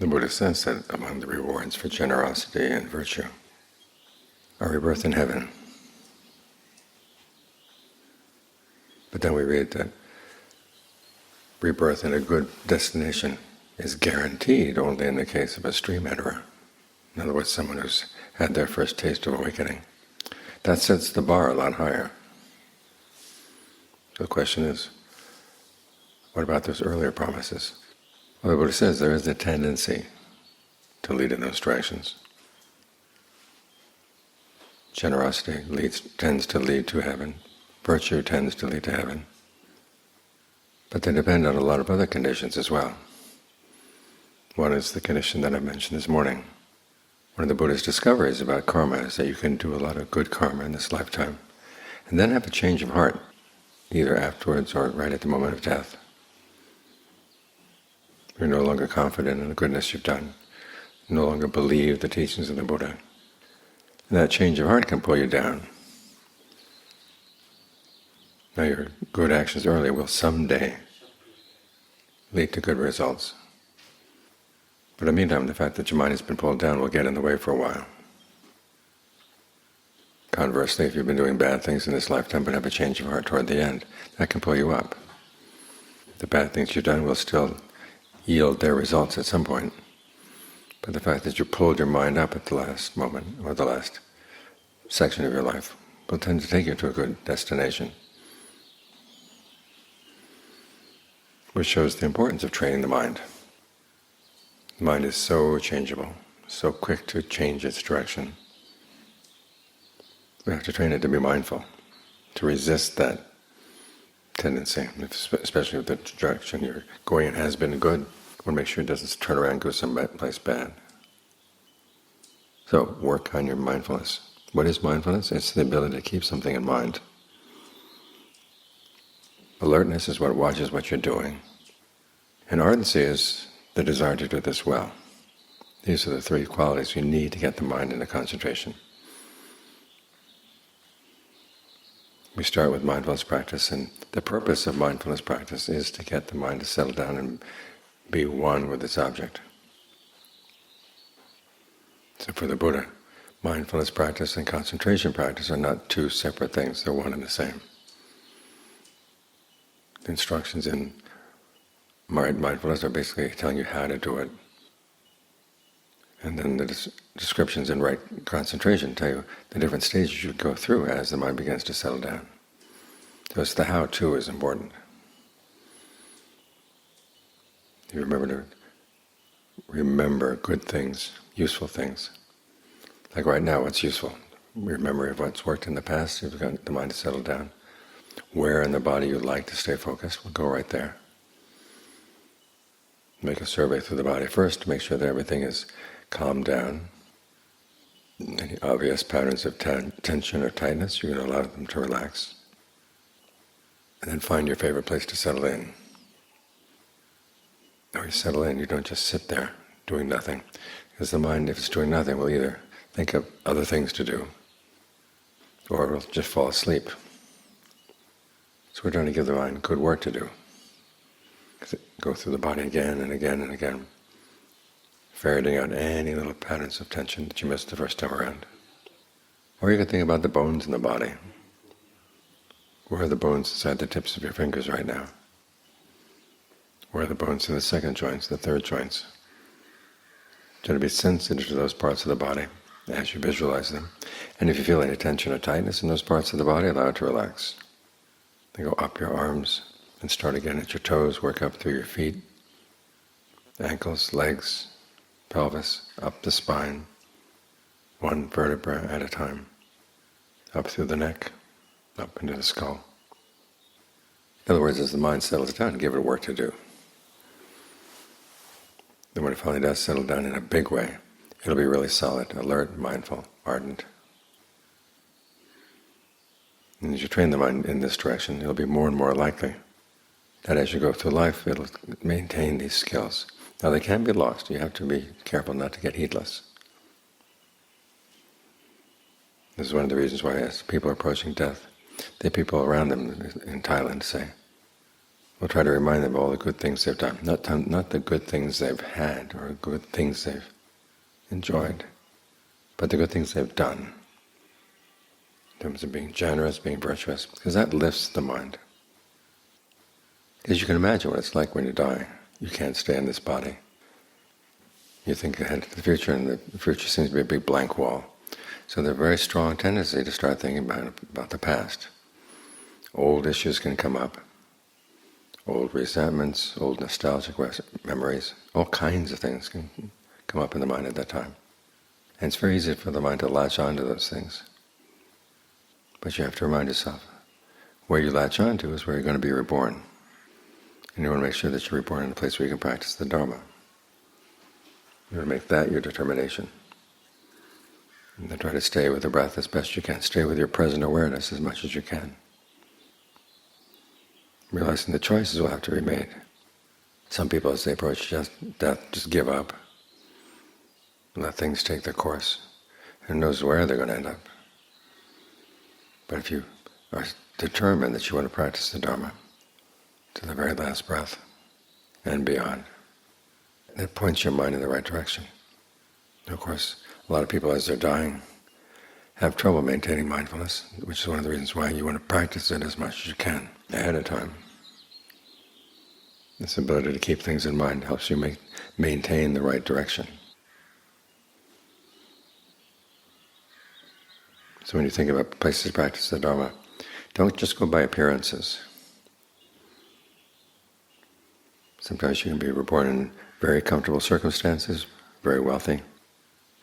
The Buddha says that among the rewards for generosity and virtue are rebirth in heaven. But then we read that rebirth in a good destination is guaranteed only in the case of a stream enterer. In other words, someone who's had their first taste of awakening. That sets the bar a lot higher. So the question is, what about those earlier promises? Well, the Buddha says there is a tendency to lead in those directions. Generosity tends to lead to heaven. Virtue tends to lead to heaven. But they depend on a lot of other conditions as well. One is the condition that I mentioned this morning. One of the Buddha's discoveries about karma is that you can do a lot of good karma in this lifetime, and then have a change of heart, either afterwards or right at the moment of death. You're no longer confident in the goodness you've done, no longer believe the teachings of the Buddha. And that change of heart can pull you down. Now your good actions earlier will someday lead to good results. But in the meantime, the fact that your mind has been pulled down will get in the way for a while. Conversely, if you've been doing bad things in this lifetime but have a change of heart toward the end, that can pull you up. The bad things you've done will still yield their results at some point. But the fact that you pulled your mind up at the last moment, or the last section of your life, will tend to take you to a good destination. Which shows the importance of training the mind. The mind is so changeable, so quick to change its direction. We have to train it to be mindful, to resist that tendency, especially if the direction you're going in has been good. We want to make sure it doesn't turn around and go someplace bad. So work on your mindfulness. What is mindfulness? It's the ability to keep something in mind. Alertness is what watches what you're doing. And ardency is the desire to do this well. These are the three qualities you need to get the mind into concentration. We start with mindfulness practice, and the purpose of mindfulness practice is to get the mind to settle down and be one with its object. So for the Buddha, mindfulness practice and concentration practice are not two separate things, they're one and the same. The instructions in mindfulness are basically telling you how to do it. And then the descriptions in right concentration tell you the different stages you go through as the mind begins to settle down. So it's the how-to is important. You remember good things, useful things. Like right now, what's useful? Remember what's worked in the past, you've got the mind to settle down. Where in the body you'd like to stay focused, we'll go right there. Make a survey through the body first to make sure that everything is calmed down. Any obvious patterns of tension or tightness, you're going to allow them to relax. And then find your favorite place to settle in. Now you settle in, you don't just sit there doing nothing. Because the mind, if it's doing nothing, will either think of other things to do, or it will just fall asleep. So we're trying to give the mind good work to do. Go through the body again and again and again, ferreting out any little patterns of tension that you missed the first time around. Or you could think about the bones in the body. Where are the bones inside the tips of your fingers right now? Where are the bones in the second joints, the third joints? Try to be sensitive to those parts of the body as you visualize them. And if you feel any tension or tightness in those parts of the body, allow it to relax. Then go up your arms and start again at your toes, work up through your feet, ankles, legs, pelvis, up the spine, one vertebra at a time, up through the neck, up into the skull. In other words, as the mind settles down, give it work to do. Then when it finally does settle down in a big way, it'll be really solid, alert, mindful, ardent. And as you train the mind in this direction, it'll be more and more likely that as you go through life, it'll maintain these skills. Now they can be lost. You have to be careful not to get heedless. This is one of the reasons why as people are approaching death, the people around them in Thailand say, we'll try to remind them of all the good things they've done. Not the good things they've had or good things they've enjoyed, but the good things they've done, in terms of being generous, being virtuous, because that lifts the mind. Because you can imagine what it's like when you die. You can't stay in this body. You think ahead to the future, and the future seems to be a big blank wall. So there's a very strong tendency to start thinking about the past. Old issues can come up, old resentments, old nostalgic memories, all kinds of things can come up in the mind at that time. And it's very easy for the mind to latch onto those things. But you have to remind yourself, where you latch onto is where you're going to be reborn. And you want to make sure that you're reborn in a place where you can practice the Dharma. You want to make that your determination. And then try to stay with the breath as best you can. Stay with your present awareness as much as you can. Realizing the choices will have to be made. Some people, as they approach death, just give up. Let things take their course. Who knows where they're going to end up. But if you are determined that you want to practice the Dharma to the very last breath and beyond, that points your mind in the right direction. Of course, a lot of people, as they're dying, have trouble maintaining mindfulness, which is one of the reasons why you want to practice it as much as you can ahead of time. This ability to keep things in mind helps you maintain the right direction. So when you think about places to practice the Dharma, don't just go by appearances. Sometimes you can be reborn in very comfortable circumstances, very wealthy,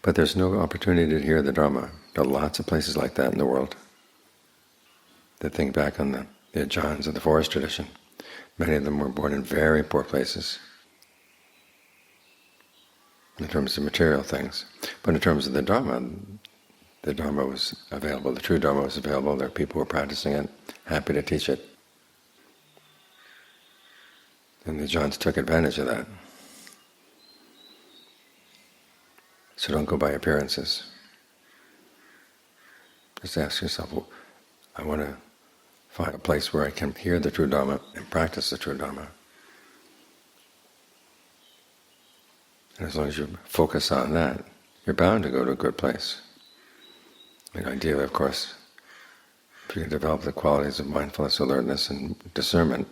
but there's no opportunity to hear the Dharma. There are lots of places like that in the world. That think back on the Ajahns of the forest tradition. Many of them were born in very poor places in terms of material things. But in terms of the Dharma was available, the true Dharma was available, there are people who were practicing it, happy to teach it. And the Ajahns took advantage of that. So don't go by appearances. Just ask yourself, well, I want to find a place where I can hear the true Dharma and practice the true Dharma. And as long as you focus on that, you're bound to go to a good place. And ideally, of course, if you can develop the qualities of mindfulness, alertness, and discernment,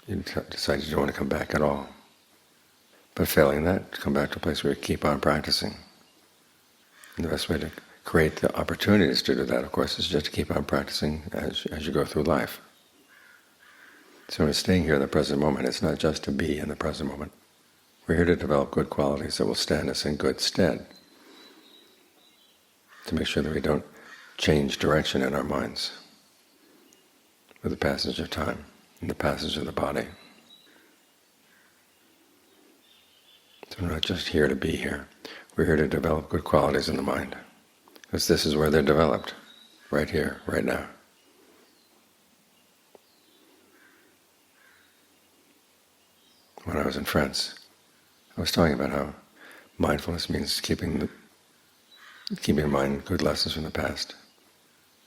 you decide you don't want to come back at all. But failing that, come back to a place where you keep on practicing. And the best way to create the opportunities to do that, of course, is just to keep on practicing as you go through life. So when staying here in the present moment, it's not just to be in the present moment. We're here to develop good qualities that will stand us in good stead, to make sure that we don't change direction in our minds with the passage of time and the passage of the body. So we're not just here to be here. We're here to develop good qualities in the mind, because this is where they're developed, right here, right now. When I was in France, I was talking about how mindfulness means keeping in mind good lessons from the past.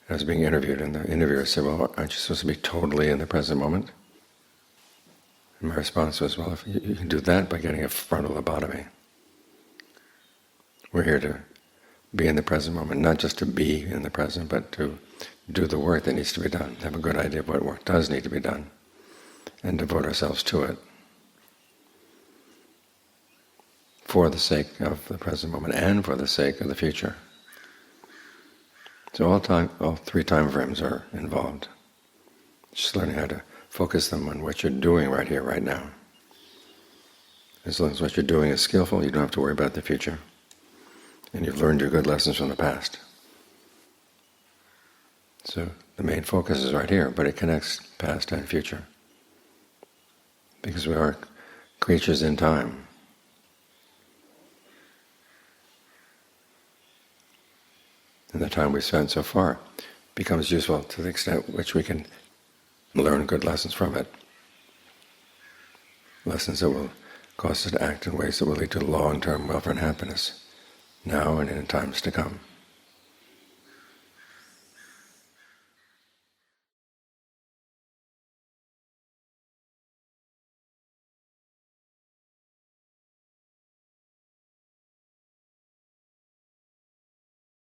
I was being interviewed, and the interviewer said, well, aren't you supposed to be totally in the present moment? And my response was, well, if you can do that by getting a frontal lobotomy. We're here to be in the present moment, not just to be in the present, but to do the work that needs to be done, have a good idea of what work does need to be done, and devote ourselves to it for the sake of the present moment and for the sake of the future. So all three time frames are involved. Just learning how to focus them on what you're doing right here, right now. As long as what you're doing is skillful, you don't have to worry about the future. And you've learned your good lessons from the past. So the main focus is right here, but it connects past and future. Because we are creatures in time. And the time we've spent so far becomes useful to the extent which we can learn good lessons from it. Lessons that will cause us to act in ways that will lead to long-term welfare and happiness, now and in times to come.